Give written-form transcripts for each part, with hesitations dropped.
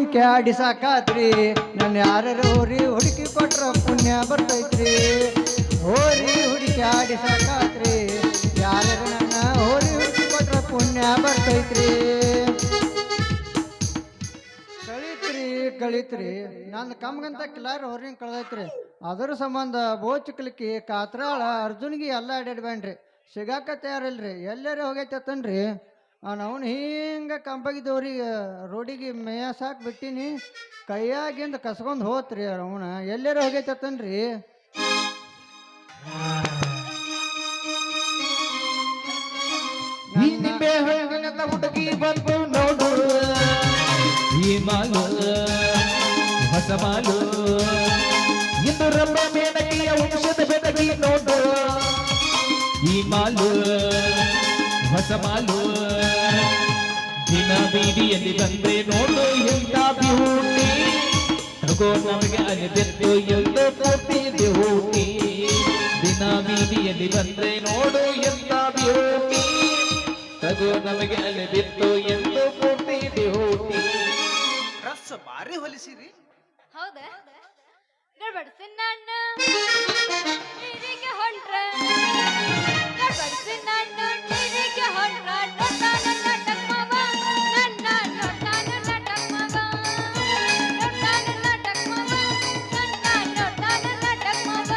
ಹುಡುಕಿ ಆಡಿ ಸಾಕಾತ್ರಿ ನನ್ನ ಯಾರು ಹೋರಿ ಹುಡುಕಿ ಕೊಟ್ರ ಪುಣ್ಯ ಬರ್ತೈತ್ರಿ ಹೋರಿ ಹುಡುಕಿ ಆಡಿ ಸಾಕಾತ್ರಿ ಯಾರು ನನ್ನ ಹೋರಿ ಹುಡುಕಿ ಕೊಟ್ರ ಪುಣ್ಯ ಬರ್ತೈತ್ರಿ ಕಳಿತ್ರಿ ನನ್ನ ಕಮ್ಗಂತ ಕಿಲಾರಿ ಹೊರಗಿನ ಕಳ್ದೈತ್ರಿ ಅದ್ರ ಸಂಬಂಧ ಬೋಚಕ್ಲಿಕ್ಕಿ ಕಾತ್ರಾಳ ಅರ್ಜುನ್ಗೆ ಎಲ್ಲ ಅಡ್ಯಾಡ್ಬೇಡ್ರಿ ಸಿಗಾಕ ತಯಾರಿಲ್ರಿ ಎಲ್ಲಾರ ಹೋಗೈತನ್ರಿ ಅವ್ನು ಹಿಂಗೆ ಕಂಪಾಗಿದ್ದವ್ರಿಗೆ ರೋಡಿಗೆ ಮೇಯಸಾಕ್ ಬಿಟ್ಟಿನಿ ಕೈಯಾಗಿಂದ ಕಸ್ಕೊಂಡು ಹೋತ್ರಿ ಅವನ ಎಲ್ಲಾರ ಹೋಗೈತನ್ರಿ ಹುಡುಗಿ ಬಂದು ನೋಡು ಈ ಮಾಲು ಹೊಸ ಮಾಲು ಇಂದು ರಬ್ಬ ಬೇಡಗಿಯ ವಂಶದ ಬೆಡಗಿ ನೋಡು ಈ ಮಾಲು ಹೊಸ ಮಾಲು ದಿನ ಬೀದಿಯಲ್ಲಿ ಬಂದ್ರೆ ನೋಡು ಎಂತ ಬ್ಯೂಟಿ ತಗೋ ನಮಗೆ ಅನಿಬಿಟ್ಟು ಎಲ್ಲೋ ತೋರ್ತಿದೆ ಊಟಿ ದಿನ ಬೀದಿಯಲ್ಲಿ ಬಂದ್ರೆ ನೋಡು ಎಂತ ಬ್ಯೂಟಿ ತಗೋ ನಮಗೆ ಅನಿಬಿಟ್ಟು ಎಲ್ಲೋ ತೋರ್ತಿದೆ ಊಟಿ ಬಾರಿ ಹೊಲಿಸಿರಿ ಹೌದಾ ಗಡ್ಬಡ್ಸಿ ನಾನು ನೀರಿಗೆ ಹೊಂಟ್ರ ಗಡ್ಬಡ್ಸಿ ನಾನು ನೀರಿಗೆ ಹೊಂಟ್ರ ನೋಡ್ತಾನ ನಾಟಕ ಮಗ ನನ್ನ ನೋಡ್ತಾನ ನಾಟಕ ಮಗ ನೋಡ್ತಾನ ನಾಟಕ ಮಗ ನನ್ನ ನೋಡ್ತಾನ ನಾಟಕ ಮಗ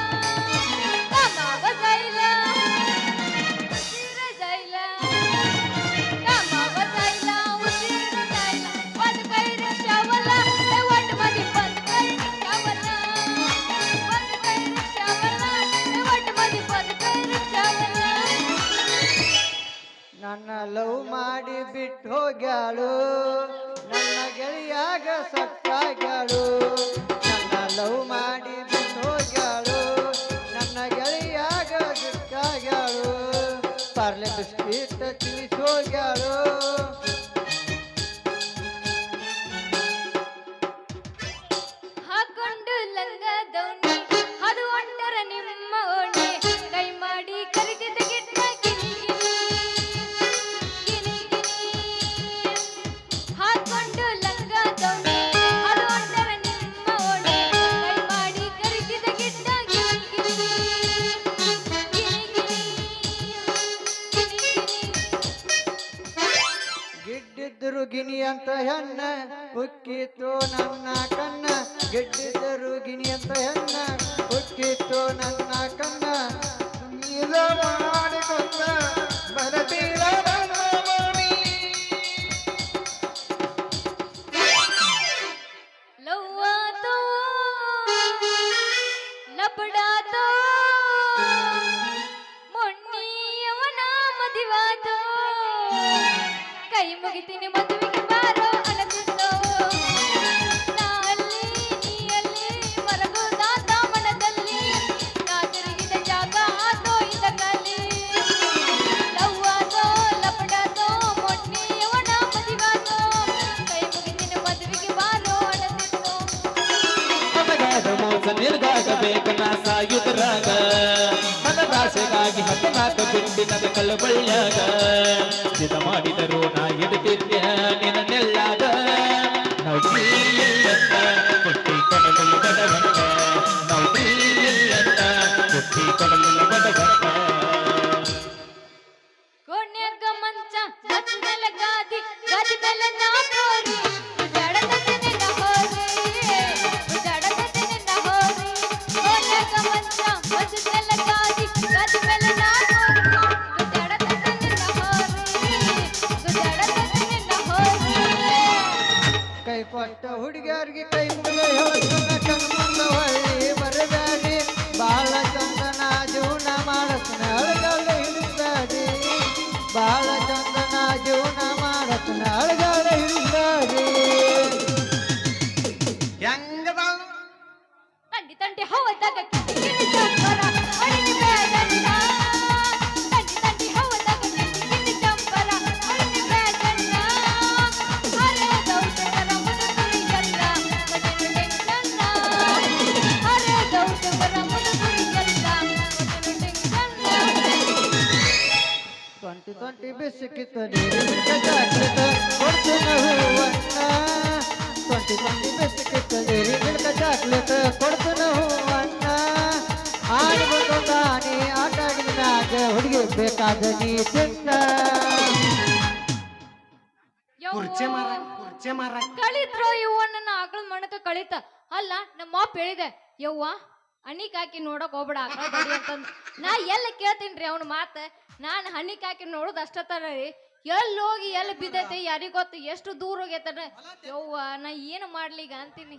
ಕಮಾವ ಜೈಲ ಉಸಿರ ಜೈಲ ಕಮಾವ ಜೈಲ ಉಸಿರ ಜೈಲ ಒಂದು ಕೈ ರಿಕ್ಷಾವಲ್ಲ ಒಟ್ಟು ಮದಿ ಬಂದು ಕೈ ರಿಕ್ಷಾವಲ್ಲ ಒಂದು ಕೈ ರಿಕ್ಷಾವಲ್ಲ ಒಟ್ಟು ಮದಿ ಬಂದು ಕೈ ರಿಕ್ಷಾವಲ್ಲ ನನ್ನ ಲವ್ ಮಾಡಿ ಬಿಟ್ಟು ಹೋಗ್ಯಾಳು ನನ್ನ ಗೆಳೆಯಾಗ ಸತ್ತಾಗ್ಯಾಳು ನನ್ನ ಲವ್ ಮಾಡಿ ಬಿಟ್ಟು ಹೋಗ್ಯಾಳು ನನ್ನ ಗೆಳೆಯಾಗ ಸಿಕ್ಕಾಗ್ಯಾಳು ಪಾರ್ಲೆ ಬಿಸ್ಕಿಟ್ ತಿನ್ನಿಸಿ ಹೋಗ್ಯಾಳು ಹಾಕೊಂಡು ಲಂಗ ದೌನಿ ಅದು ಒಂಟರ ನಿಮ್ಮ ಓಣಿ ಕೈ ಮಾಡಿ ಕರಿತಿದ್ದ ಗಿಟ್ಟ ಗಿನಿ ಗಿನಿ ಗಿನಿ ಗಿನಿ ಹಾಕೊಂಡು ಲಂಗ ದೌನಿ ಅದು ಒಂಟರ ನಿಮ್ಮ ಓಣಿ ಕೈ ಮಾಡಿ ಕರಿತಿದ್ದ ಗಿಟ್ಟ ಗಿನಿ ಗಿನಿ ಗಿನಿ ಗಿನಿ ಗಿನಿ ಗಿನಿ ಗಿಡ್ಡಿದ್ರು ಗಿನಿ ಅಂತ ಹೆಣ್ಣ ಹುಕ್ಕಿತ್ತು ನನ್ನ ಕಣ್ಣ ಗಿಡ್ಡಿದ್ರು ಗಿನಿ ಅಂತ ಹೆಣ್ಣ ಹುಕ್ಕಿತ್ತು ನನ್ನ ಕಣ್ಣ ನೀಲ ಮಾಡಿಕೊಂಡ ಬರತೀರ ಲವ್ವಾತೋ ಲಪಡಾತೋ ಮೊನ್ನಿಯವನ ಮದಿವಾತೋ ಕೈ ಮುಗಿತೀನಿ ಮದುವೆಗೆ ಬಾರೋ ಅನತಿದ್ದೋ ನಾ ಅಲ್ಲಿ ನೀ ಅಲ್ಲಿ ಮರಗೋದಾತ ಮನದಲ್ಲಿ ನಾ ತಿರುಗಿದ ಜಾಗ ಆತೋ ಇದ ಕಲಿ ಲವ್ವಾತೋ ಲಪಡಾತೋ ಮೊನ್ನಿಯವನ ಮದಿವಾತೋ ಕೈ ಮುಗಿತೀನಿ ಮದುವೆಗೆ ಬಾರೋ ಅನತಿದ್ದೋ ನನಗಾದ ಮೋಸ ನಿರ್ಗಾಗಬೇಕು ನಾ ಸಾಯುಧರಾಗ ನನ್ನ ದಾಸೆಗಾಗಿ ಹತ್ತನಾಕ ಗುಂಡಿನದ ಕಲ್ಲಬಳ್ಳ್ಯಾಗ ಸಿದ್ಧ ಮಾಡಿದರು ನಾ ಎದುತ್ತಿದ್ದೆ ನಿನ್ನ ನೆಲ್ಲಾಗ ನೌಕರಿ ಇಲ್ಲಂತ ಕೊಟ್ಟಿ ಕೊಡಲು ಬಡವಂತ ನೌಕರಿ ಇಲ್ಲಂತ ಕೊಟ್ಟಿ ಕೊಡಲು ಬಡವಂತ ಕೋಣ್ಯಾಗ ಮಂಚ ಮಚ್ಚ ಮೇಲೆ ಗಾದಿ ಗಾದಿ ಮೇಲೆ ನಾ ಹೋರಿ ಉಜಾಡತನೆ ನಾ ಹೋರಿ ಉಜಾಡತನೆ ನಾ ಹೋರಿ ಕೋಣ್ಯಾಗ ಮಂಚ ಮಚ್ಚ ಮೇಲೆ ಗಾದಿ ಗಾದಿ ಮೇಲೆ ನಾ ಹೋರಿ ಉಜಾಡತನೆ ನಾ ಹೋರಿ ಉಜಾಡತನೆ ನಾ ಹೋರಿ ಕೈ ಕೊಟ್ಟ ಹುಡುಗಿಯರಿಗೆ ಕೈ ಮುಗಿದ ಹೇಳ್ತಾನ ಕಣ್ಮುಂದ ಹೊಳ್ಳಿ ಬರಬೇಡಿ ಬಾಳ ಚಂದನ ಜೀವನ ಮಾಡಸ್ನ ಅಳಗಾಲ ಹಿಡಿದಾಡಿ ಬಾಳ ಚಂದನ ಜೀವನ ಮಾಡಸ್ನ ಅಳಗಾಲ ಹಿಡಿದಾಡಿ ಹೆಂಗದಾಳ ತಂಡಿ ತಂಡಿ ಹವದಾಗ ಕಿಟಿ ಕಿಟಿ ಚಂಪರ ಅಡಿನಿ ಬೇಡಣ್ಣ ತಂಡಿ ತಂಡಿ ಹವದಾಗ ಕಿಟಿ ಕಿಟಿ ಚಂಪರ ಅಡಿನಿ ಬೇಡಣ್ಣ ಹರೇ ದೌಟರ ಮುದುಕರಿಗೆಲ್ಲ ಮದಿನ ಟೆಂಗಣ್ಣ ಹರೇ ದೌಟರ ಮುದುಕರಿಗೆಲ್ಲ ಮದಿನ ಟೆಂಗಣ್ಣ 2020 ಬಿಸಿಕಿತ್ತು ನೀರು ಬಿಟ್ಟ ಜಾಗ್ರತ ಕೊಡ್ತು ಹೂವನ್ನ ಹಚ್ಚಿಕೊಂಡು ಬಿಸ್ಕಿಟ್ ಏರಿ ಮಿಲ್ಕ ಚಾಕ್ಲೇಟ್ ಕೊಡ್ತಾನ ಅಣ್ಣ ಆಡ್ಬೇಕು ಗಾನಿ ಆಟ ಆಡಿದ ಮ್ಯಾಗ ಹುಡುಗಿ ಬೇಕಾದ ನೀ ತಿಂತ ಕುರ್ಚೆ ಮಾರ ಕಳಿತ್ರೋ ಯವ್ವ ನನ್ನ ಆಕಳ ಮಣಕ ಕಳಿತ ಅಲ್ಲ ನಮ್ಮ ಅಪ್ಪ ಹೇಳಿದೆ ಯವ್ವ ಹಣ್ಣಿಗೆ ಹಾಕಿ ನೋಡಕ್ ಹೋಗ್ಬೇಡ ಆಕಳ ಬಡಿ ಅಂತಂದ್ ನಾ ಎಲ್ಲ ಕೇಳ್ತೀನಿ ಅವ್ನ ಮಾತ ನಾನು ಹಣ್ಣಿಗೆ ಹಾಕಿ ನೋಡೋದು ಅಷ್ಟತ್ತಾರ ರೀ ಎಲ್ಲಿ ಹೋಗಿ ಎಲ್ಲಿ ಬಿದ್ದೈತೆ ಯಾರಿಗ ಗೊತ್ತು ಎಷ್ಟು ದೂರ ಹೋಗೈತನ ಯವ್ವ ನಾ ಏನು ಮಾಡ್ಲಿಗ ಅಂತೀನಿ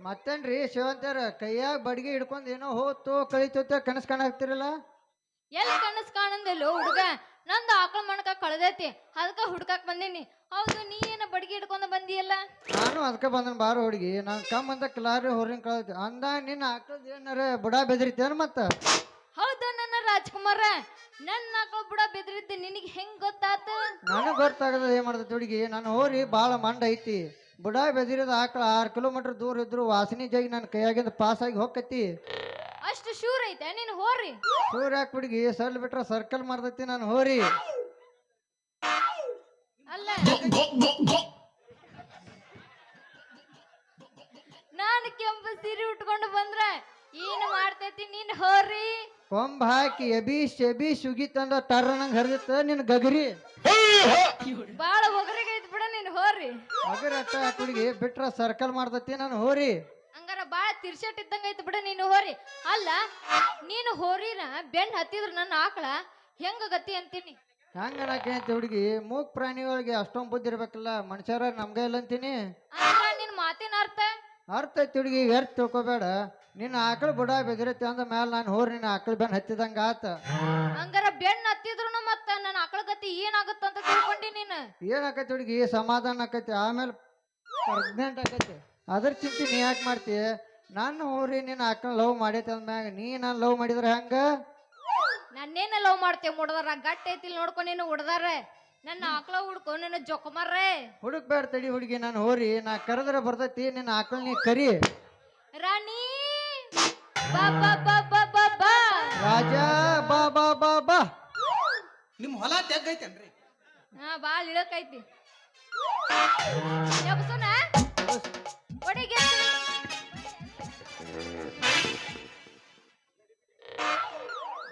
ಮತ್ತೇನ್ರಿ ಶಿವಂತರ ಕೈಯಾಗ ಬಡ್ಗಿ ಹಿಡ್ಕೊಂಡ್ ಏನೋ ಹೋತು ಕಳಿತೋತ ಕನಸ್ ಕಾಣಾಕ್ತಿರಲ್ಲ ಎಲ್ಲಿ ಕನಸು ಕಾಣಂದಿಲ್ಲ ಹುಡುಗ ನಂದು ಆಕಳ ಮಣಕ ಕಳೆದೈತಿ ಅದಕ್ಕ ಹುಡ್ಕಾಕ್ ಬಂದೀನಿ ಹೌದು ನೀ ಏನ ಬಡ್ಗಿ ಹಿಡ್ಕೊಂಡ ಬಂದಿಯಲ್ಲ ನಾನು ಅದಕ್ಕೆ ಬಂದನ್ ಬಾರ ಹುಡುಗಿ ನಾನು ಕಮ್ ಅಂತ ಕಿಲಾರಿ ಹೊರಗಿನ ಕಳ್ತಿ ಅಂದ ನಿನ್ನ ಆಕಳದ ಏನಾರ ಬುಡ ಬೆದರಿತೇನ ಮತ್ತ ಹೌದು ನನ್ನ ರಾಜ್ಕುಮಾರ ನನ್ನ ಆಕಳ ಬುಡ ಬೆದರಿದ್ದೆ ನಿನಗೆ ಹೆಂಗ್ ಗೊತ್ತಾತು ನನಗೆ ಗೊತ್ತಾಗದ ಏನ್ ಮಾಡ್ತೈತಿ ಹುಡುಗಿ ನಾನು ಹೋರಿ ಭಾಳ ಮಂಡ ಐತಿ ಬುಡ ಬೆದಿರಿದ ಆಕಳ 6 ಕಿಲೋಮೀಟರ್ ದೂರ ಇದ್ರು ವಾಸನಿ ಜಾಗಿ ನನ್ನ ಕೈಯಾಗಿಂದ ಪಾಸ್ ಆಗಿ ಹೋಗತಿ ಅಷ್ಟು ಶೂರ್ ಐತೆ ನೀನು ಹೋರಿ ಸೂರ್ಯ ಯಾಕೆ ಹುಡುಗಿ ಸಲ್ ಬಿಟ್ರ ಸರ್ಕಲ್ ಮಾಡ್ತೈತಿ ನಾನು ಹೋರಿ ಅಲ್ಲ ನಾನು ಕೆಂಪು ಸೀರೆ ಉಟ್ಕೊಂಡು ಬಂದ್ರ ಏನು ಮಾಡ್ತೈತಿ ನೀನ್ ಹೋರಿ ಕೊಂಬ ಹಾಕಿ ಎಬಿ ಸುಗಿ ತಂದ ಟರ್ರಂಗ್ ಹರಿದಿತ್ತ ನಿನ್ ಗಗರಿ ಬಾಳ ಒಗರಿಗೆ ಐತ್ ಬಿಡ ನೀನ್ ಹೋರಿ ಗಗರಿ ಅಟ್ಟ ಹುಡುಗಿ ಬಿಟ್ರ ಸರ್ಕಲ್ ಮಾಡ್ತೈತಿ ನಾನು ಹೋರಿ ಹಂಗಾರ ಬಾಳ ತಿರ್ಸಟ್ ಇದ್ದಂಗ ಐತ್ ಬಿಡ ನೀನು ಹೋರಿ ಅಲ್ಲ ನೀನು ಹೋರಿನ ಬೆನ್ ಹತ್ತಿದ್ರ ನನ್ನ ಆಕಳ ಹೆಂಗ ಗತಿ ಅಂತೀನಿ ಹೆಂಗ ಅನ್ನಕೇಂತಿ ಹುಡುಗಿ ಮೂಕ್ ಪ್ರಾಣಿಗಳಿಗೆ ಅಷ್ಟೊಂದು ಬುದ್ಧಿ ಇರ್ಬೇಕಲ್ಲ ಮನುಷ್ಯರ ನಮ್ಗೆ ಇಲ್ಲ ಅಂತೀನಿ ಅಂದ್ರ ನಿನ್ ಮಾತಿನ ಅರ್ಥ ಐತಿ ಹುಡುಗಿ ವ್ಯರ್ಥ ತಿಳ್ಕೊಬೇಡ ನಿನ್ನ ಆಕಳ ಬುಡ ಬೆದಿರತಿ ಅಂದ ಮ್ಯಾಲ ನಾನು ಹೋರಿ ನಿನ್ನ ಆಕಳ ಬೆನ್ ಹತ್ತಿದಂಗ ಆತ ಹಂಗಾರ ಬೆನ್ ಹತ್ತಿದ್ರು ಮತ್ತ ನನ್ನ ಆಕಳ ಗತಿ ಏನಾಗುತ್ತ ಅಂತ ತಿಳ್ಕೊಂಡಿ ನೀನು ಏನಾಕತಿ ಹುಡುಗಿ ಸಮಾಧಾನ ಆಕತಿ ಆಮೇಲೆ ಪ್ರೆಗ್ನೆಂಟ್ ಆಕತಿ ಅದ್ರ ಚಿಂತೆ ನೀ ಯಾಕೆ ಮಾಡ್ತಿ ನಾನು ಹೋರಿ ನಿನ್ನ ಆಕಳ ಲವ್ ಮಾಡೈತಿ ಅಂದ್ಮ್ಯಾಗ ನೀ ನಾನು ಲವ್ ಮಾಡಿದ್ರೆ ಹೆಂಗ ನನ್ನೇನ ಲವ್ ಮಾಡ್ತೇವೆ ಮುಡ್ದಾರ ಗಟ್ಟ ಐತಿಲ್ ನೋಡ್ಕೊ ನೀನು ಉಡ್ದಾರ ನನ್ನ ಆಕಳ ಹುಡ್ಕೊ ನನ್ನ ಜೊಕಮರ್ರೆ ಹುಡುಕ್ಬೇಡ ತಡಿ ಹುಡುಗಿ ನಾನು ಹೋರಿ ನಾ ಕರೆದ್ರೆ ಬರ್ತೈತಿ ನಿನ್ನ ಆಕಳ ನೀ ಕರಿ ರಾಣಿ ಬಾ ಬಾ ಬಾ ಬಾ ಬಾ ಬಾ ರಾಜ ಬಾ ಬಾ ಬಾ ಬಾ ನಿಮ್ ಹೊಲ ತೆಗ್ಗೈತೇನ್ರಿ ಹಾ ಬಾಳ ಇಳಕೈತಿ ಯಬ್ಸುನ ಒಡಿಗೆ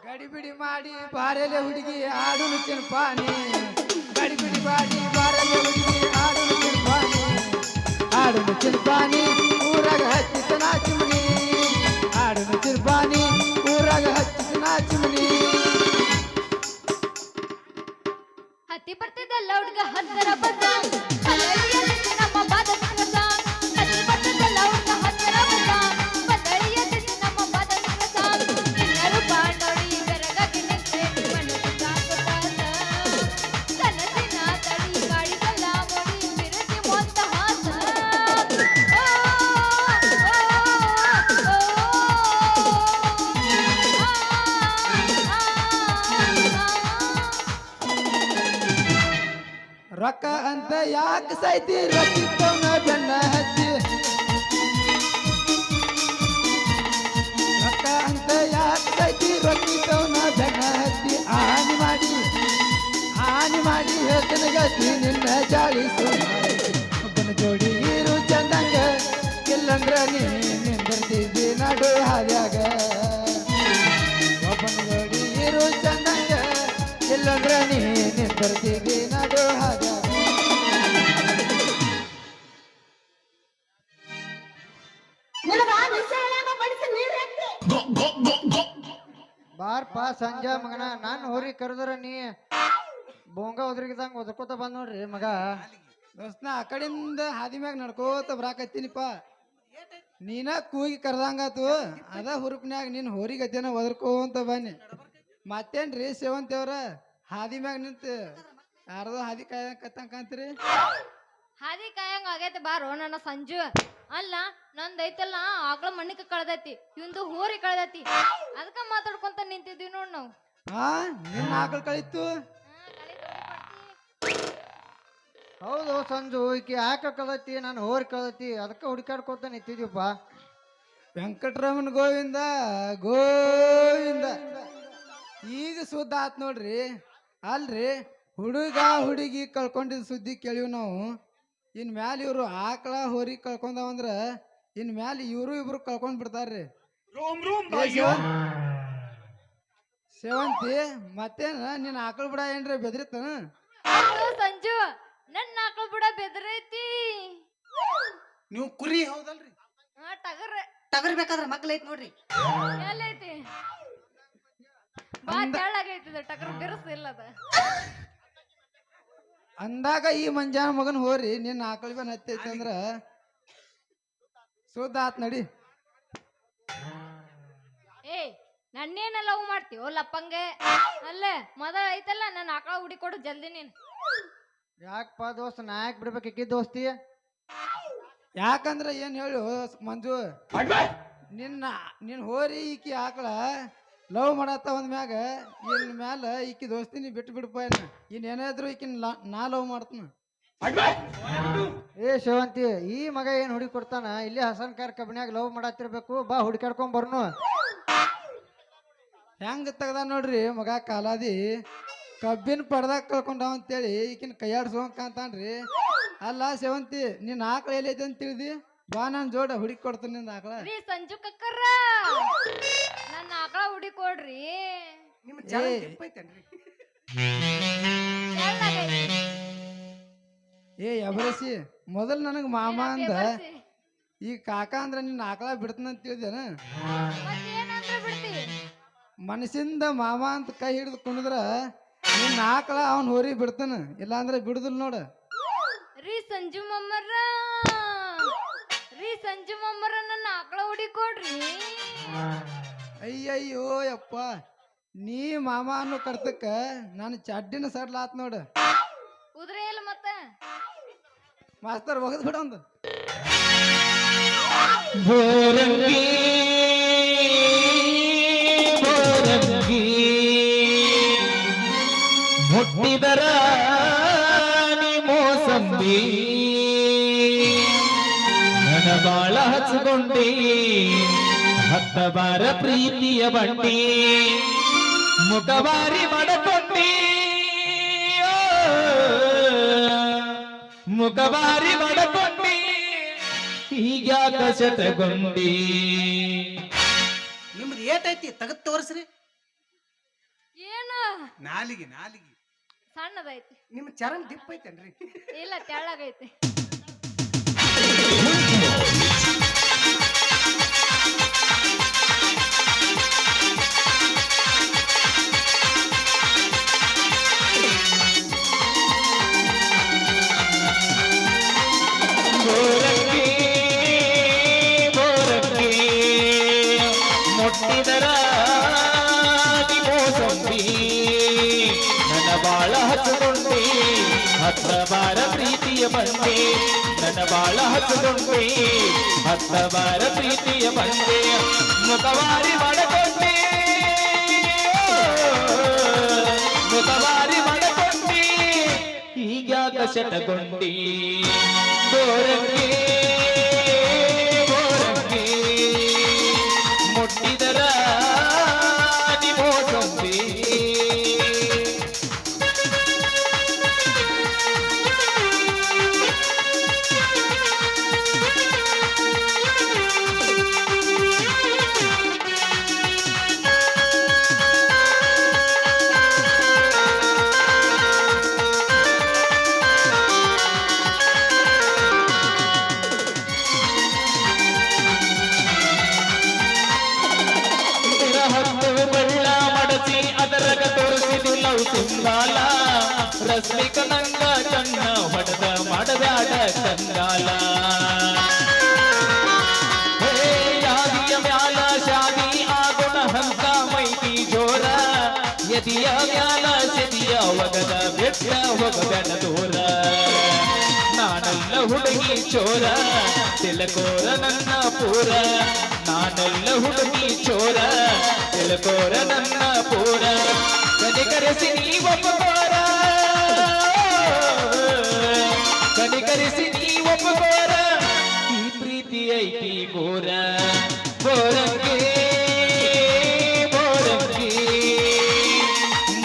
ಗಡಿಬಿಡಿ ಮಾಡಿ ಬಾರೆಲೆ ಹುಡುಗಿ ಆಡುನು ಚಿನ್ಪಾನಿ ಗಡಿಬಿಡಿ ಮಾಡಿ ಬಾರೆಲೆ ಹುಡುಗಿ ಆಡುನು ಚಿನ್ಪಾನಿ ಆಡುನು ಚಿನ್ಪಾನಿ ಊರಾಗ ಹಚ್ಚಿತ ನಾಚಿಮನಿ ಆಡುನು ಚಿನ್ಪಾನಿ ಊರಾಗ ಹಚ್ಚಿತ ನಾಚಿಮನಿ ಹತ್ತಿ ಬರ್ತಿದ್ದಲ್ಲ ಹುಡ್ಗ ಹತ್ತರ ಬದ್ದ ಬದಳಿಯದಿತ್ತು ನಮ್ಮ ಬಾದದ ರಸ ಹತ್ತಿ ಬರ್ತಿದ್ದಲ್ಲ ಹುಡ್ಗ ಹತ್ತರ ಬದ್ದ ಬದಳಿಯದಿತ್ತು ನಮ್ಮ ಬಾದದ ರಸ ಎಲ್ಲರೂ ಬಾ ನೋಡಿ ಬೆರಗಾಗಿ ನಿಂತೆ ಮನಸ್ಸು ಸಾಕುತ್ತಾತ ಕನಸಿನ ತಡಿ ಗಾಳಿಗೆಲ್ಲ ಮೋಡಿ ಬಿರುಸಿ ಮೊತ್ತ ಹಾಸ ರೊಕ್ಕ ಅಂತ ಯಾಕೆ ಸೈತಿ ರೊಕ್ಕಿತ್ತವನ ಬೆನ್ನ ಹಚ್ಚಿ ರೊಕ್ಕ ಅಂತ ಯಾಕೆ ಸೈತಿ ರೊಕ್ಕಿತ್ತವನ ಬೆನ್ನ ಹಚ್ಚಿ ಆನಿ ಮಾಡಿ ಹೇಳ್ತನ ಗತಿ ನಿನ್ನ ಜಾಳಿಸು ಒಬ್ಬನ ಜೋಡಿ ಇರು ಚಂದಂಗ ಇಲ್ಲಂದ್ರ ನೀ ನಿಂದಿರ್ತಿದ್ದಿ ನಡು ಹಾದ್ಯಾಗ ಒಬ್ಬನ ಜೋಡಿ ಇರು ಚಂದಂಗ ಇಲ್ಲಂದ್ರ ನೀ ನಿಂದಿರ್ತಿದ್ದಿ ನಡು ಹಾದ್ಯಾಗ ಬಾರ್ಪ ಸಂಜೆ ಮಗನ ನಾನು ಹೋರಿ ಕರೆದ್ರ ನೀ ಬೋಂಗ ಒದ್ರಿಗಿದಂಗ ಒದಕೋತ ಬಂದ್ ನೋಡ್ರಿ ಮಗ ದೋಸ್ತ ಆ ಕಡೆಯಿಂದ ಹಾದಿ ಮ್ಯಾಗ ನಡ್ಕೋತ ಬರಾಕತ್ತೀನಿಪ್ಪ ನೀನ ಕೂಗಿ ಕರ್ದಂಗಾತು ಅದ ಹುರುಪ್ನ್ಯಾಗ ನೀನ್ ಹೋರಿಗತ್ತೇನ ಒದರ್ಕೋಂತ ಬನ್ನಿ ಮತ್ತೇನ್ರಿ ಸೇವಂತಿಯವ್ರ ಹಾದಿ ಮ್ಯಾಗ ನಿಂತು ಯಾರ್ದೋ ಹಾದಿ ಕತ್ತಂಗ್ ಕಾಂತೀರಿ ಹಾದಿ ಕಾಯಂಗ ಆಗೈತೆ ಬಾರೋ ನನ್ನ ಸಂಜು ಅಲ್ಲ ನಂದೈತಲ್ಲ ಆಕಳ ಮಣ್ಣಿಗೆ ಕಳ್ದೈತಿ ಇವಂದು ಹೋರಿ ಕಳ್ದೈತಿ ಅದಕ್ಕ ಮಾತಾಡ್ಕೊಂತ ನಿಂತಿದ್ವಿ ನೋಡ್ ನಾವು ಹಾ ನಿನ್ನ ಆಕಳ ಕಳಿತು ಹೌದು ಸಂಜು ಈಕಿ ಆಕಳ ಕಳದೈತಿ ನಾನು ಹೋರಿ ಕಳದೈತಿ ಅದಕ್ಕೆ ಹುಡುಕಾಡ್ಕೋತ ನಿಂತಿದ್ವಿಪ್ಪ ವೆಂಕಟರಮಣ ಗೋವಿಂದ ಗೋವಿಂದ ಈಗ ಸುದ್ದ ಆತ್ ನೋಡ್ರಿ ಅಲ್ರಿ ಹುಡುಗ ಹುಡುಗಿ ಕಳ್ಕೊಂಡಿದ್ ಸುದ್ದಿ ಕೇಳಿವ್ ನಾವು ಇನ್ ಮ್ಯಾಲ ಇವ್ರು ಆಕಳ ಹೋರಿ ಕಳ್ಕೊಂಡಾವಂದ್ರ ಇನ್ ಮ್ಯಾಲ ಇವ್ರು ಇಬ್ರು ಕಳ್ಕೊಂಡ್ ಬಿಡ್ತಾರ್ರಿ ಏ ಸೇವಂತಿ ಮತ್ತೇನ ನಿನ್ ಆಕಳ ಬಿಡ ಏನ್ರಿ ಬೆದ್ರಿತನ ಅಯ್ಯೋ ಸಂಜು ನನ್ನ ಆಕಳ ಬಿಡ ಬೆದರೈತಿ ನೀವು ಕುರಿ ಹೌದಲ್ರಿ ಟಗರ್ ಟಗರ್ ಬೇಕಾದ್ರ ಮಗ್ಲ ಐತ್ ನೋಡ್ರಿ ಎಲ್ಲೈತಿ ಬಾ ತೆಳ್ಳಗೈತಿದ ಟಗರ್ ಬಿರುಸಿಲ್ಲ ಅದ ಅಂದಾಗ ಈ ಮಂಜಾನ ಮಗನ್ ಹೋರಿ ನಿನ್ನ ಆಕಳ ಬನ್ ಹತ್ತೈತಿ ಅಂದ್ರ ಸುದ್ದ ಆತ್ ನಡಿ ಏ ನನ್ನೇನ ಲವ್ ಮಾಡ್ತೀವೋ ಲಪ್ಪಂಗೆ ಅಲ್ಲೇ ಮೊದಲ ಐತಲ್ಲ ನನ್ನ ಆಕಳ ಹುಡಿಕೊಡು ಜಲ್ದಿ ನೀನ್ ಯಾಕಪ್ಪ ದೋಸ್ತ ನಾ ಯಾಕೆ ಬಿಡ್ಬೇಕು ಇಕ್ಕಿ ದೋಸ್ತಿ ಯಾಕಂದ್ರ ಏನ್ ಹೇಳು ಮಂಜು ನಿನ್ ಹೋರಿ ಈಕಿ ಆಕಳ ಲವ್ ಮಾಡತ್ತ ಒಂದ್ ಮ್ಯಾಗ ಇನ್ ಮ್ಯಾಲ ಈಕಿ ದೋಸ್ತಿನಿ ಬಿಟ್ಟು ಬಿಡಪ್ಪ ಇನ್ ಏನಾದ್ರು ಈಕಿನ ನಾ ಲವ್ ಮಾಡ್ತನ ಏ ಶಿವಂತಿ ಈ ಮಗ ಏನ್ ಹುಡುಗಿ ಕೊಡ್ತಾನ ಇಲ್ಲಿ ಹಸನ್ ಕಾರ್ ಕಬ್ನ್ಯಾಗ ಲವ್ ಮಾಡತ್ತಿರ್ಬೇಕು ಬಾ ಹುಡುಕಾಡ್ಕೊಂಡ್ ಬರ್ನು ಹೆಂಗ ತೆಗ್ದ ನೋಡ್ರಿ ಮಗ ಕಾಲಾದಿ ಕಬ್ಬಿನ ಪಡ್ದಾಗ ಕಳ್ಕೊಂಡಾವ ಅಂತೇಳಿ ಈಕಿನ ಕೈಯಾಡ್ಸೋಂಕ ಅಂತಾನ್ರಿ ಅಲ್ಲ ಸೇವಂತಿ ನಿನ್ ಆಕಳ ಎಲ್ಲೈತಿ ಅಂತ ತಿಳಿದಿ ಬಾ ನಾನ್ ಜೋಡ ಹುಡುಕಿ ಕೊಡ್ತೀನಿ ನಿಂದ ಆಕಳ ರೀ ಸಂಜು ಕಕ್ಕರ ನನ್ನ ಆಕಳ ಹುಡಿಕೊಡ್ರಿ ನಿಮ್ಮ ಜನ ದಿಪ್ಪ ಐತೇನ್ರಿ ತೆಳ್ಳಗೈತಿ. ಏ ಎಬರಸಿ ಮೊದಲ್ ನನಗ್ ಮಾಮ ಅಂದ ಬೆವರ್ಸಿ. ಈ ಕಾಕ ಅಂದ್ರ ನಿನ್ನ ಆಕಳ ಬಿಡ್ತಾನ ಅಂತ ತಿಳಿದೇನ ಮತ್ತೇನಂದ್ರೆ ಬಿಡ್ತಿ ಮನಸ್ಸಿಂದ ಮಾಮ ಅಂತ ಕೈ ಹಿಡಿದು ಕುಣಿದ್ರ ನಿನ್ನ ಆಕಳ ಅವನ್ ಹೋರಿ ಬಿಡ್ತಾನ ಇಲ್ಲಾಂದ್ರೆ ಬಿಡುದಿಲ್ಲ ನೋಡ ರೀ ಸಂಜು ಮಮ್ಮರ ನನ್ನ ಆಕಳ ಹುಡಿಕೊಡ್ರಿ ಅಯ್ಯಯ್ಯೋ ಯಪ್ಪ ನೀ ಮಾಮ ಅನ್ನೋ ಕರ್ತಕ್ಕ ನಾನು ಚಡ್ಡಿನ ಸಡ್ಲಾತ್ ನೋಡ ಉದ್ರೆ ಇಲ್ಲ ಮತ್ತ ಮಾಸ್ತರ್ ಒಗದ್ ಬಿಡ ಒಂದು ಬೋರಂಗಿ ಬೋರಂಗಿ ಮುಟ್ಟಿದರ ನೀ ಮೋಸಂಬಿ ನನ್ನ ಬಾಳ ಹಚ್ಕೊಂಡಿ ಹತ್ತ ಬಾರ ಪ್ರೀತಿಯ ಬಂಡಿ ಮುಖವಾರಿ ಮಡಕೊಂಡಿ ಮುಖವಾರಿ ಮಡಕೊಂಡಿ ಹೀಗ್ಯಾಕ ಶತಗೊಂಡಿ ನಿಮ್ದು ಏಟೈತಿ ತಗದ್ ತೋರ್ಸ್ರಿ ಏನ ನಾಲಿಗೆ ಸಣ್ಣದೈತಿ ನಿಮ್ಮ ಚರಮ್ ದಿಪ್ಪ ಐತೇನ್ರಿ ಇಲ್ಲ ತೆಳ್ಳಗೈತಿ ಬೋರಂಗಿ ಬೋರಂಗಿ ಮುಟ್ಟಿದರ ನೀ ಮೋಸಂಬಿ ನನ್ನ ಬಾಳ ಹಚ್ಕೊಂಡಿ ಹತ್ತ ಬಾರ ಪ್ರೀತಿಯ ಬಂದೆ ನನ್ನ ಬಾಳ ಹಚ್ಕೊಂಡಿ ಹತ್ತ ಬಾರ ಪ್ರೀತಿಯ ಬಂದೆ ಮುಖವಾರಿ ಮಾಡಕೊಂಡಿ ಮುಖವಾರಿ ಮಾಡಕೊಂಡಿ ಹೀಗ್ಯಾಕ ಶತಗೊಂಡಿ ಬೋರಂಗಿ ಬೋರಂಗಿ ಮುಟ್ಟಿದರ ನೀ ಮೋಸಂಬಿ ಅದರಗ ತೋರಿಸಿದು ಲವ್ ಸಿಂಗಾಲ ರಸ್ಮಿಕ ನಂಗ ಕಣ್ಣ ಹೊಡೆದ ಮಾಡಬ್ಯಾಡ ಕಂಗಾಲ ಹೇ ಯಾದಿಯ ಮ್ಯಾಲ ಶಾದಿ ಆಗುಣ ಹಂತ ಮೈತಿ ಜೋರ ಯದಿಯ ಮ್ಯಾಲ ಸದಿಯ ಒಗದ ಬೆಟ್ಟ ಹೋಗಬೇಡ ದೂರ ನಾನಲ್ಲ ಹುಡುಗಿ ಚೋರ ತಿಲಕೋರ ನನ್ನ ಪೂರ ನಾನಲ್ಲ ಹುಡುಗಿ ಚೋರ ತಿಲಕೋರ ನನ್ನ ಪೂರ ಕನಿಕರಿಸಿ ನೀ ಒಪ್ಪಕೋರ ಕನಿಕರಿಸಿ ನೀ ಒಪ್ಪಕೋರ ಈ ಪ್ರೀತಿ ಐತಿ ಗೋರ ಬೋರಂಗಿ ಬೋರಂಗಿ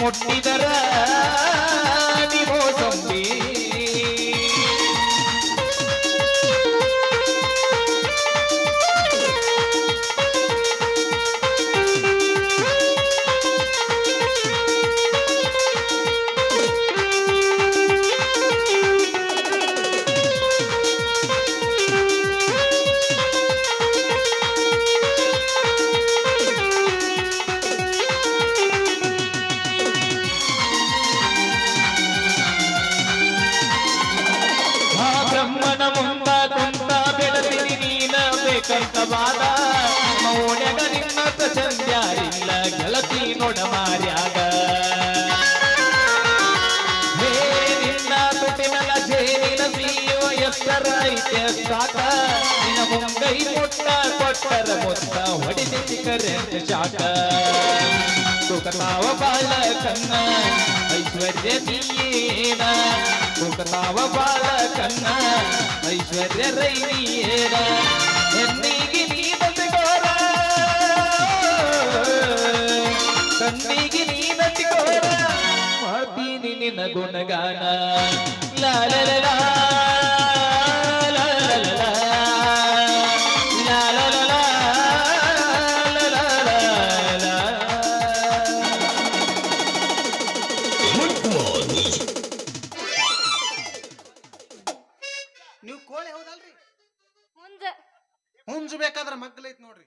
ಮುಟ್ಟಿದರ ನೀ ಮೋಸಂಬಿ ಕೈತ ಬಾದ ಮೌನ್ಯಾಗ ನಿನ್ನತ ಚಂದ್ಯಾರಿಲ್ಲ ಗೆಳತಿ ನೋಡ ಮಾರ್ಯಾಗ ಹೇ ನಿನ್ನ ತುಟಿನಲ ಜೇನಿನ ಸಿಯೋ ಎತ್ತರ ಐತೆ ಸಾಕ ನಿನ್ನ ಮುಂಗೈ ಮುಟ್ಟ ಕೊಟ್ಟರ ಮುತ್ತ ಹೊಡಿತಿ ಕರೆಂಟ್ ಶಾಕ ಸುಖತಾವ ಬಾಳ ಕನ್ನ ಐಶ್ವರ್ಯ ನೀಯೇನ ಸುಖತಾವ ಬಾಳ ಕನ್ನ ಐಶ್ವರ್ಯ ರೈನಿಯೇನ ಹೆಣ್ಣಿಗೆ ನೀನತಿಗೋರ ಕಣ್ಣಿಗೆ ನೀನತಿಗೋರ ಮಾಡ್ತೀನಿ ನಿನ್ನ ಗುಣಗಾನ ಲಾ ಲಾ ಲಾ ಲಾ ಲಾ ಲಾ ಲಾ ಲಾ ಲಾ ಲಾ ಲಾ ನೀವು ಕೋಳಿ ಹೌದಲ್ರಿ ಮುಂದೆ ಹುಂಜು ಬೇಕಾದ್ರ ಮಗ್ಗಲ್ ಐತ್ ನೋಡ್ರಿ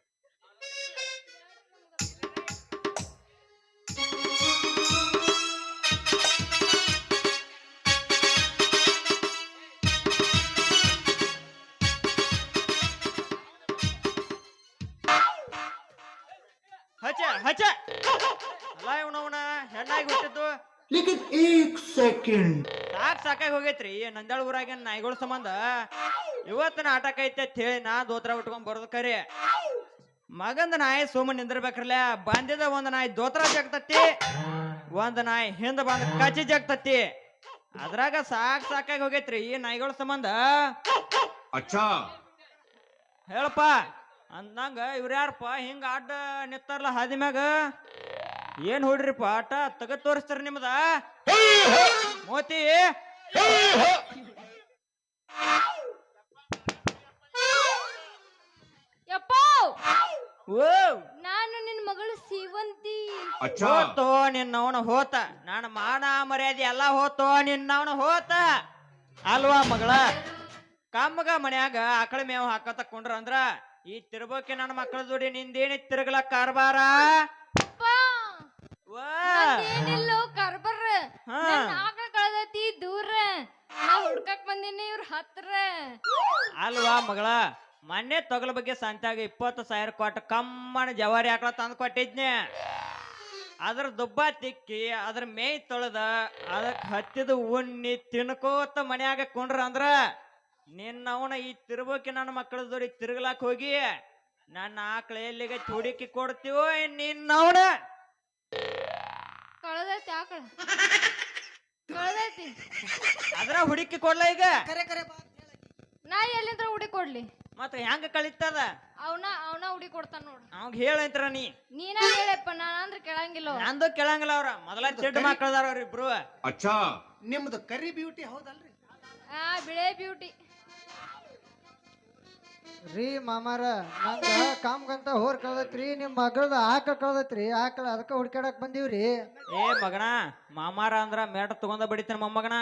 ಹಚ್ಚ ಹಚ್ಚ ಅಲ್ಲ ಇವನವನ ಹೆಣ್ಣಾಗಿ ಹುಟ್ಟಿದ್ದು ಸಾಕಾಗಿ ಹೋಗೈತ್ರಿ ನಂದ್ಯಾಳ ಊರಾಗ ನಾಯಿಗಳ ಸಂಬಂಧ ಇವತ್ತು ನಾಟಕ ಐತೆ ಅಂತ ಹೇಳಿ ನಾ ದೋತ್ರ ಉಟ್ಕೊಂಡ್ ಬರೋದು ಕರಿ ಮಗಂದ ನಾಯಿ ಸುಮ್ಮನೆ ನಿಂದಿರ್ಬೇಕ್ರಲ್ಲ ಬಂದಿದ ಒಂದ್ ನಾಯಿ ದೋತ್ರ ಜಗ್ತತಿ ಒಂದ್ ನಾಯಿ ಹಿಂದ ಬಂದ ಕಚ್ಚಿ ಜಗ್ತತಿ ಅದ್ರಾಗ ಸಾಕಾಗಿ ಹೋಗೈತ್ರಿ ಈ ನಾಯಿಗಳ ಸಂಬಂಧ ಹೇಳಪ್ಪ ಅಂದಂಗ ಇವ್ರ್ಯಾರಪ್ಪ ಹಿಂಗ ಅಡ್ಡ ನಿತ್ತಾರಲ್ಲ ಹಾದಿ ಮ್ಯಾಗ ಏನ್ ಹೊಡ್ರಿಪ್ಪ ಆಟ ತಗದ್ ತೋರಿಸ್ತಾರ ನಿಮ್ದ ಮೋತಿ ಯಪ್ಪ ಓ ನಾನು ನಿನ್ ಮಗಳು ಸೀವಂತಿ ಹೋತೋ ನಿನ್ನವನ ಹೋತ ನಾನು ಮಾನ ಮರ್ಯಾದೆ ಎಲ್ಲ ಹೋತೋ ನಿನ್ನವನ ಹೋತ ಅಲ್ವಾ ಮಗಳ ಕಮ್ಮಗ ಮನ್ಯಾಗ ಆಕಳ ಮೇವ್ ಹಾಕತ ಕೊಂಡ್ರ ಅಂದ್ರ ಈ ತಿರ್ಬೋಕೆ ನನ್ನ ಮಕ್ಕಳ ಜೋಡಿ ನಿಂದೇನಿ ತಿರುಗಲ ಕಾರ್ಬಾರ ಅಪ್ಪ ವಾ ಏನಿಲ್ಲೋ ಕರ್ಬರ್ ಹಾ. ಆಕಳ ಕಳ್ದೈತಿ ದೂರ ನಾ ಹುಡ್ಕಕ್ ಬಂದಿನಿ ಇವ್ರ ಹತ್ರ ಅಲ್ವಾ ಮಗಳ ಮೊನ್ನೆ ತೊಗಲ ಬಗ್ಗೆ ಸಂತ್ಯಾಗ 20,000 ಕೊಟ್ಟ ಕಮ್ಮನ ಜವಾರಿ ಆಕಳ ತಂದು ಕೊಟ್ಟಿದ್ನೆ ಅದ್ರ ದುಬ್ಬ ತಿಕ್ಕಿ ಅದ್ರ ಮೇಯ್ ತೊಳೆದ ಅದಕ್ಕೆ ಹತ್ತಿದ ಉಣ್ಣಿ ತಿನ್ಕೋತ ಮನ್ಯಾಗ ಕೊಂಡ್ರ ಅಂದ್ರ ನಿನ್ನವನ ಈ ತಿರ್ಬೋಕಿ ನನ್ನ ಮಕ್ಕಳ ಜೋಡಿ ತಿರುಗ್ಲಾಕ್ ಹೋಗಿ ನನ್ನ ಆಕಳ ಎಲ್ಲಿಗೆ ಹುಡುಕಿ ಕೊಡ್ತೀವೋ ನಿನ್ನವನ ಕಳ್ದೈತಿ ಆಕಳ ಕಳ್ದೈತಿ ಅದ್ರ ಹುಡುಕಿ ಕೊಡ್ಲ ಈಗ ನಾ ಎಲ್ಲಿಂದ್ರ ಹುಡಿ ಕೊಡ್ಲಿ ಮತ್ತೆ ಹೆಂಗ ಕಳಿತದ ಅವನ ಹುಡಿ ಕೊಡ್ತಾನ ನೋಡು ಅವಾಗ ಹೇಳಂತ್ರ ನೀನ ಹೇಳಪ್ಪ ನಾನಂದ್ರ ಕೇಳಂಗಿಲ್ಲ ನಂದು ಕೇಳಂಗಿಲ್ಲ ಅವ್ರ ಮೊದಲ ಚೆಡ್ ಮಕ್ಕಳದಾರ ಅವ್ರಿಬ್ರು ನಿಮ್ದು ಕರಿ ಬ್ಯೂಟಿ ಹೌದಲ್ರಿ ಬಿಳೆ ಬ್ಯೂಟಿ ರೀ ಮಾಮಾರ ನಂದ ಕಾಮ್ಗಂತ ಹೋರ್ ಕಳ್ದೈತ್ರಿ ನಿಮ್ ಮಗಳದ ಆಕಳ ಕಳ್ದೈತ್ರಿ ಆಕಳ ಅದಕ್ಕ ಹುಡ್ಕಾಡಕ್ ಬಂದೀವ್ರಿ ಏ ಮಗನ ಮಾಮಾರ ಅಂದ್ರ ಮೇಟ ತಗೊಂಡ ಬಡಿತಾನ ಮೊಮ್ಮಗನ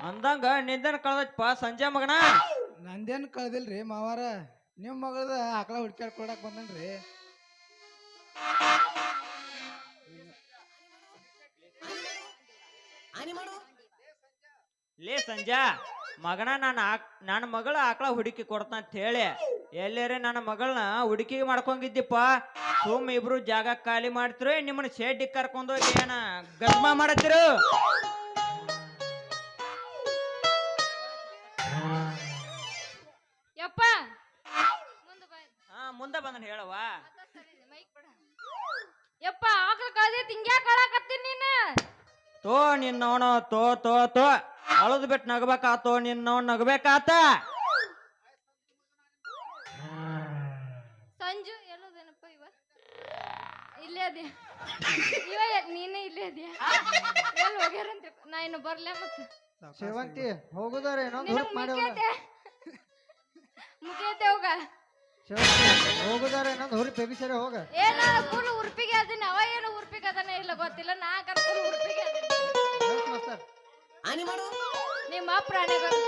ಅಂದಂಗ ನಿಂದನ್ ಕಳ್ದೈತಪ್ಪ ಸಂಜೆ ಮಗನ ನಂದೇನು ಕಳ್ದಿಲ್ರಿ ಮಾವಾರ ನಿಮ್ಮ ಮಗಳದ ಆಕಳ ಹುಡ್ಕ್ಯಾಡ್ ಕೊಡಕ್ ಬಂದನ್ರಿ ಲೇ ಸಂಜಾ ಮಗನ ನನ್ನ ಮಗಳ ಆಕಳ ಹುಡುಕಿ ಕೊಡ್ತಾನ ಅಂತ ಹೇಳಿ ಎಲ್ಲೇರೆ ನನ್ನ ಮಗಳನ್ನ ಹುಡುಕಿ ಮಾಡ್ಕೊಂಗಿದ್ದಿಪ್ಪ ಸುಮ್ ಇಬ್ರು ಜಾಗ ಖಾಲಿ ಮಾಡ್ತಿರೋ ನಿಮ್ಮನ್ನ ಶೆಡ್ಡಿಗೆ ಕರ್ಕೊಂಡೋಗಿ ಏನ ಗದ್ಮ ಮಾಡತ್ತಿರು ಯಪ್ಪ ಮುಂದೆ ಬಾ ಮುಂದೆ ಬಂದನ್ ಹೇಳವ್ವ ಮೈಕ್ ಬಿಡ ಯಪ್ಪ ಆಕಳ ಕಳ್ದೈತಿ ಹಿಂಗ್ಯಾಕ್ ಕಳಾಕತ್ತೀನಿ ನೀನು ತೋ ನಿನ್ನವನು ತೋ ಅಳದ್ ಬಿಟ್ಟು ನಗಬೇಕಾತೋ ನಿನ್ನವನ್ ನಗಬೇಕಾತ ಸಂಜು ಎಲ್ಲೋದೇನಪ್ಪ ಇಲ್ಲೇ ಅದೇ ನೀನೇ ಇಲ್ಲೇ ಅದ್ಯಾ ಎಲ್ಲಿ ಹೋಗ್ಯಾರಂತ ನಾ ಇನ್ನು ಬರ್ಲೇ ಮತ್ತೆ ಸೇವಂತಿ ಹೋಗುದಾರ ಇನ್ನೊಂದು ನಿನಗ್ ಹುಡುಕ್ ಮಾಡಿ ಮುಗಿಯತೆ ಹೋಗ ಸೇವಂತಿ ಹೋಗುದಾರ ಇನ್ನೊಂದು ಹುಡುಕ್ ಬೇಬಿಸರೆ ಹೋಗ ಏನ ಫುಲ್ ಉರ್ಪಿಗೆ ಅದನ್ನ ಅವ ಏನು ಉರ್ಪಿಗೆ ಅದನ್ನ ಇಲ್ಲ ಗೊತ್ತಿಲ್ಲ ನಾ ಕರ್ಕೊಂಡು ಉರ್ಪಿಗೆ ಅದನ್ನ ಮಾಸ್ತರ್ ನಿಮ್ಮ ಪ್ರಾಣಿಗಳು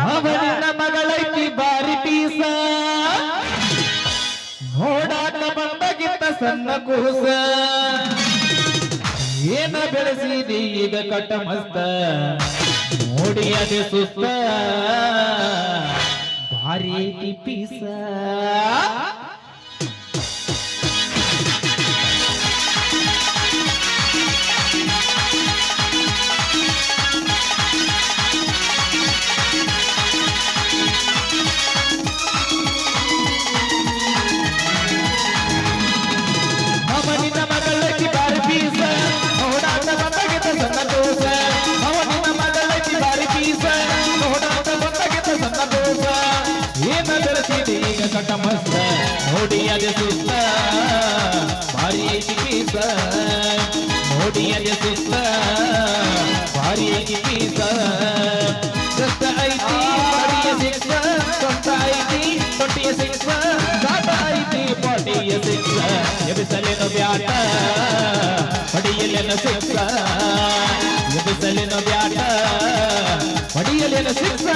ಅವನ ಮಗಳೈತಿ ಬಾರಿ ಪೀಸ ನೋಡಾಕ ಬಂದಗಿತ್ತ ಸಣ್ಣ ಕೂಸ ಏನ ಬೆಳೆಸಿದಿ ಈಗ ಕಟ್ಟ ಮಸ್ತ ನೋಡಿಯದೆ ಸುಸ್ತ ಭಾರಿ ಐತಿ ಪೀಸ ಅವನಿನ ಮಗಳಕ್ಕಿ ಬಾರಿ ಪೀಸ ನೋಡಾಟ ಬಂದಾಗಿದ್ದ ಸಣ್ಣ ದೋಸ ಅವನಿನ ಮಗಳಕ್ಕಿ ಬಾರಿ ಪೀಸ ನೋಡಾಟ ಬಂದಾಗಿದ್ದ ಸಣ್ಣ ದೋಸ ಏನ ಬೆಳೆಸಿದೆ ಈಗ ಕಟ ಮಸ್ತ ನೋಡಿ ಅದೇ ಸುತ್ತ ಭಾರಿ ಐತಿ ಪೀಸ ನೋಡಿ ಅದೇ ಸುತ್ತ ಭಾರಿ ಐತಿ ಪೀಸ ಸತ್ತ ಐತಿ ಬಾಡಿಯ ಸಿಕ್ಸ ಸೊಂಟ ಐತಿ ತೊಟ್ಟಿಯ ಸಿಕ್ಸ ಸಾಟ ಐತಿ ಬಾಡಿಯ ಸಿಕ್ಸ ಎಬಿಸಲಿನ ಬ್ಯಾಟ ಹೊಡಿಯಲಿನ ಸಿಕ್ಸ ಎಬಿಸಲಿನ ಬ್ಯಾಟ ಹೊಡಿಯಲಿನ ಸಿಕ್ಸ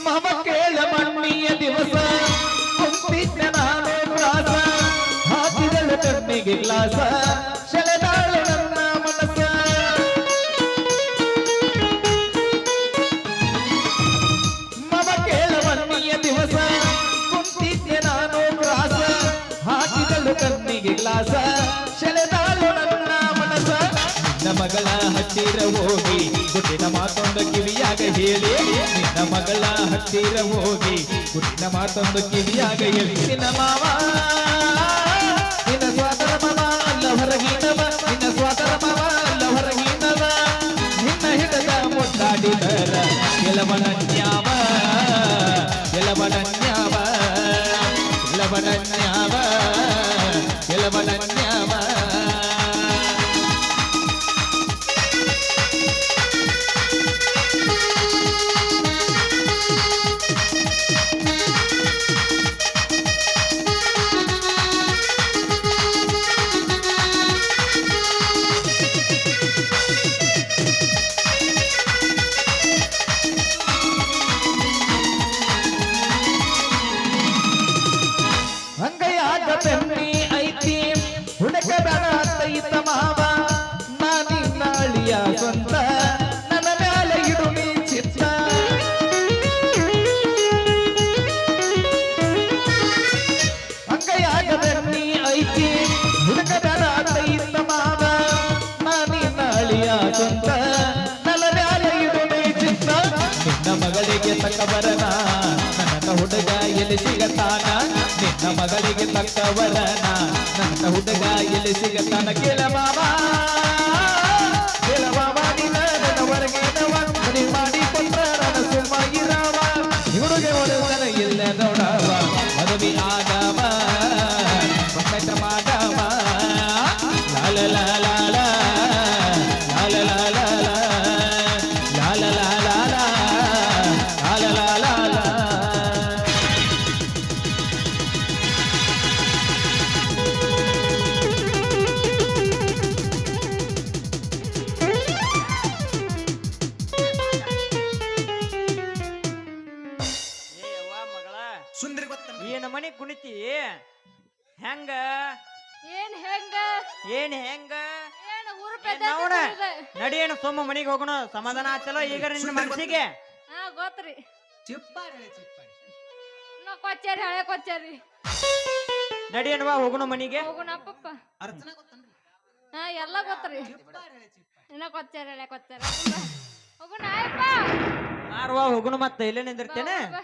ಮಮ ಕೇಳ ಮಣ್ಣಿಯ ದಿವಸ ಕುಂತಿದ್ದ ನಾನು ಪ್ರಾಸ ಹಾಕಿದಳು ಕಣ್ಣಿಗೆ ಗ್ಲಾಸ ಸೆಳೆದಾಳು ನನ್ನ ಮನಸ್ಸ ಮಮ ಕೇಳ ಮಣ್ಣಿಯ ದಿವಸ ಕುಂತಿದ್ದೆ ನಾನು ಪ್ರಾಸ ಹಾಕಿದಳು ಕಣ್ಣಿಗೆ ಗ್ಲಾಸ ಸೆಳೆದಾಳು ನನ್ನ ಮನಸ್ಸ ನಿನ್ನ ಮಗಳ ಹತ್ತಿರ ಹೋಗಿ ಗುಟ್ಟಿನ ಮಾತೊಂದು ಕಿವಿಯಾಗ ಹೇಳಿ ನಿನ್ನ ಮಗಳ ಹತ್ತಿರ ಹೋಗಿ ಗುಟ್ಟಿನ ಮಾತೊಂದು ಕಿವಿಯಾಗ ಹೇಳಿ ನಿನ್ನ ಮಾವ ನಿನ್ನ ಸ್ವಾತರ ಮಾವ ಅಲ್ಲ ಹೊರಗಿನವ ನಿನ್ನ ಸ್ವಾತರ ಮಾವ ಅಲ್ಲ ಹೊರಗಿನವ ನಿನ್ನ ಹಿಡದ ಮುಟ್ಟಾಡಿದರ ಕೆಲವನನ್ಯಾವ ಕೆಲವನನ್ಯಾವ ಕೆಲವನನ್ಯಾವ ಕೆಲವನನ್ಯಾವ ಹಂಗಯಾಗ ಬೆನ್ನಿ ಐತಿ ಹುಡುಕಬೇಡ ತೈತ ಮಾವ ನಾಳಿಯ ಸ್ವಂತ ನನ್ನ ಮ್ಯಾಲ ಇಡು ನೀ ಚಿತ್ತ ಹಂಗಯಾಗ ಬೆನ್ನಿ ಐತಿ ಹುಡುಕಬೇಡ ತೈತ ಮಾವ ನಾಳಿಯ ಸ್ವಂತ ನನ್ನ ಮ್ಯಾಲ ಇಡು ನೀ ಚಿತ್ತ ನಿನ್ನ ಮಗಳಿಗೆ ತಕ್ಕಬರನ ನನ್ನ ಹುಡುಗ ಎಲ್ಲಿ ಸಿಗತಾನ ನಿನ್ನ ಮಗಳಿಗೆ ತಕ್ಕವರನ ನನ್ನ ಹುಡುಗ ಎಲ್ಲಿ ಸಿಗತಾನ ಕೇಳ ಮಾವ ನಿನ್ನ ನನ್ನ ಹೊರಗಿನವ ಮನೆ ಮಾಡಿ ಕೊಟ್ರ ನನ್ನ ಸುಮ್ಮಾಗಿರವ ಹುಡುಗ ಹೊಡೆದನ ಇಲ್ಲ ನೋಡವ ಮದುವೆ ಆಗವ ಪಂಕಜ ಮಾಡವ ಲಾಲ ಲಾಲ ಲಾಲ ಲಾಲ ಲಾಲ ಲಾಲ ಲಾಲ ಲಾಲ ಏ ಅವ್ವ ಮಗಳ ಸುಂದರಿ ಗೊತ್ತನ್ರಿ ಏನ ಮನಿ ಕುಣಿತಿ ಹೆಂಗ ಏನ್ ಹೆಂಗ ಏನ್ ಹೆಂಗ ಏನ್ ಊರು ಏನ್ ನೋಡ ನಡಿ ಏನು ಸೋಮ ಮನಿಗೆ ಹೋಗೋಣ ಸಮಾಧಾನ ಆಚಲ ಈಗ ನಿನ್ನ ಮನಸ್ಸಿಗೆ ಹಾ ಗೊತ್ತ್ರಿ ಚಿಪ್ಪಾರಿ ಚಿಪ್ಪಾರಿ ನಾ ಕೊಚ್ಚಾರಿ ಹಳೆ ಕೊಚ್ಚಾರಿ ನಡಿ ಅನ್ವಾ ಹೋಗೋಣ ಮನಿಗೆ ಹೋಗೋಣ ಪಪ್ಪ ಅರ್ಚನಾ ಗೊತ್ತನ್ರಿ ಹಾ ಎಲ್ಲ ಗೊತ್ತ್ರಿ ಚಿಪ್ಪಾರಿ ಚಿಪ್ಪಾರಿ ಇನ್ನ ಕೊಚ್ಚಾರಿ ಹಳೆ ಕೊಚ್ಚಾರಿ ಹೋಗೋಣ ಆಯಪ್ಪ ಮಾರುವ ಹೋಗೋಣ ಮತ್ತೆ ಇಲ್ಲೇ ನಿಂದಿರ್ತೇನೆ ಬಾ.